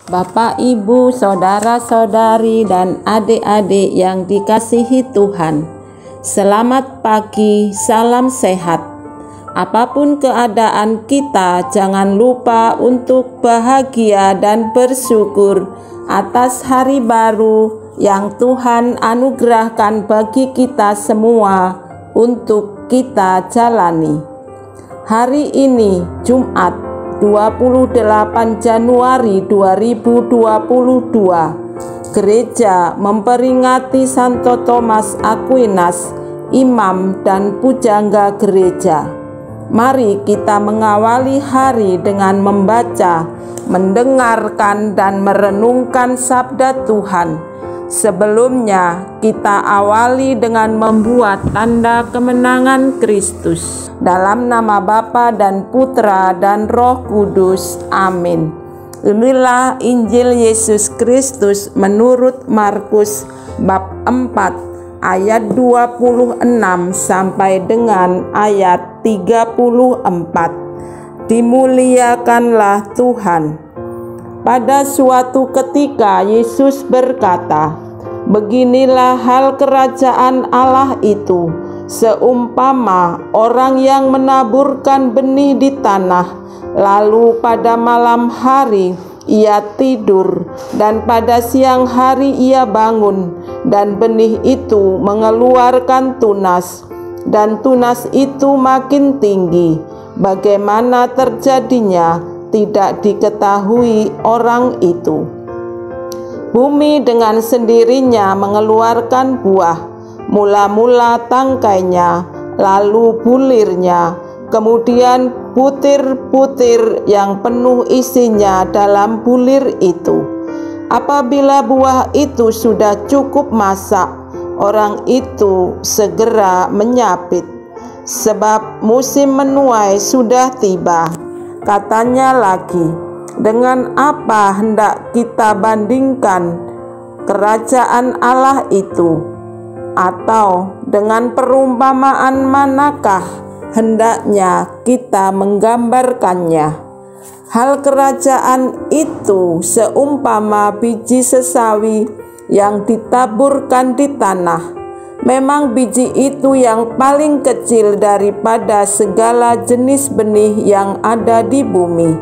Bapak, Ibu, saudara-saudari, dan adik-adik yang dikasihi Tuhan, selamat pagi, salam sehat. Apapun keadaan kita, jangan lupa untuk bahagia dan bersyukur atas hari baru yang Tuhan anugerahkan bagi kita semua untuk kita jalani. Hari ini, Jumat 28 Januari 2022, gereja memperingati Santo Thomas Aquinas, imam dan pujangga gereja. Mari kita mengawali hari dengan membaca, mendengarkan dan merenungkan sabda Tuhan. Sebelumnya, kita awali dengan membuat tanda kemenangan Kristus. Dalam nama Bapa dan Putra dan Roh Kudus. Amin. Inilah Injil Yesus Kristus menurut Markus bab 4 ayat 26 sampai dengan ayat 34. Dimuliakanlah Tuhan. Pada suatu ketika Yesus berkata, "Beginilah hal kerajaan Allah itu, seumpama orang yang menaburkan benih di tanah, lalu pada malam hari ia tidur, dan pada siang hari ia bangun, dan benih itu mengeluarkan tunas, dan tunas itu makin tinggi. Bagaimana terjadinya tidak diketahui orang itu. Bumi dengan sendirinya mengeluarkan buah, mula-mula tangkainya, lalu bulirnya, kemudian butir-butir yang penuh isinya dalam bulir itu. Apabila buah itu sudah cukup masak, orang itu segera menyapit, sebab musim menuai sudah tiba." Katanya lagi, "Dengan apa hendak kita bandingkan kerajaan Allah itu? Atau dengan perumpamaan manakah hendaknya kita menggambarkannya? Hal kerajaan itu seumpama biji sesawi yang ditaburkan di tanah. Memang biji itu yang paling kecil daripada segala jenis benih yang ada di bumi.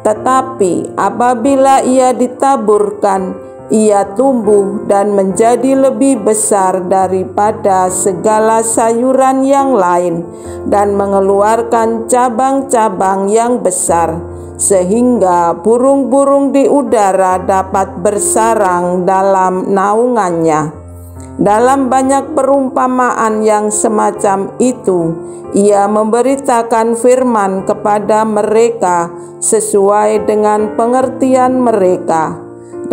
Tetapi apabila ia ditaburkan, ia tumbuh dan menjadi lebih besar daripada segala sayuran yang lain, dan mengeluarkan cabang-cabang yang besar, sehingga burung-burung di udara dapat bersarang dalam naungannya." Dalam banyak perumpamaan yang semacam itu, ia memberitakan firman kepada mereka sesuai dengan pengertian mereka,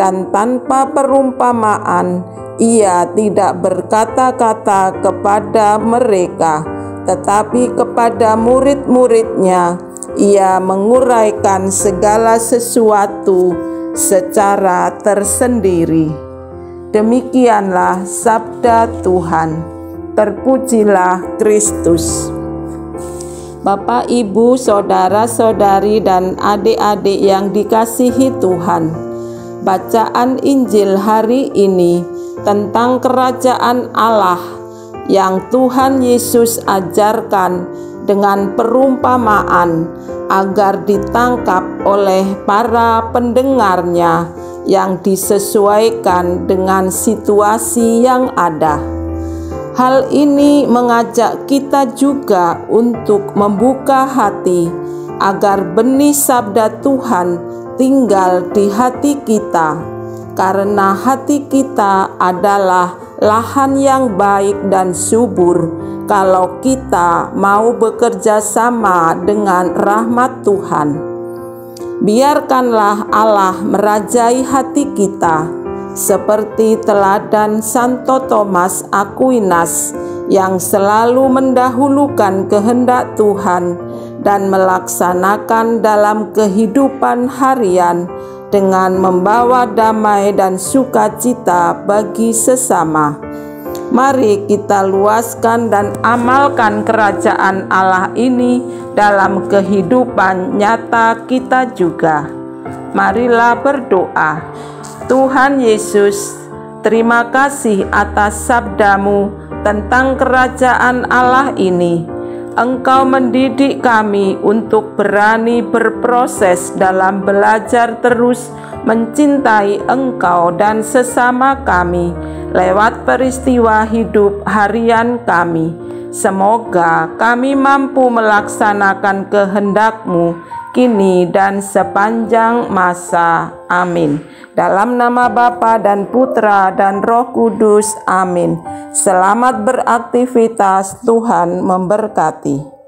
dan tanpa perumpamaan ia tidak berkata-kata kepada mereka, tetapi kepada murid-muridnya ia menguraikan segala sesuatu secara tersendiri. Demikianlah sabda Tuhan. Terpujilah Kristus. Bapak, Ibu, saudara-saudari, dan adik-adik yang dikasihi Tuhan, bacaan Injil hari ini tentang kerajaan Allah yang Tuhan Yesus ajarkan dengan perumpamaan agar ditangkap oleh para pendengarnya yang disesuaikan dengan situasi yang ada. Hal ini mengajak kita juga untuk membuka hati agar benih sabda Tuhan tinggal di hati kita, karena hati kita adalah lahan yang baik dan subur kalau kita mau bekerja sama dengan rahmat Tuhan. Biarkanlah Allah merajai hati kita, seperti teladan Santo Thomas Aquinas yang selalu mendahulukan kehendak Tuhan dan melaksanakan dalam kehidupan harian dengan membawa damai dan sukacita bagi sesama. Mari kita luaskan dan amalkan kerajaan Allah ini dalam kehidupan nyata kita juga. Marilah berdoa. Tuhan Yesus, terima kasih atas sabda-Mu tentang kerajaan Allah ini. Engkau mendidik kami untuk berani berproses dalam belajar terus mencintai Engkau dan sesama kami lewat peristiwa hidup harian kami. Semoga kami mampu melaksanakan kehendak-Mu kini dan sepanjang masa. Amin. Dalam nama Bapa dan Putra dan Roh Kudus. Amin. Selamat beraktivitas. Tuhan memberkati.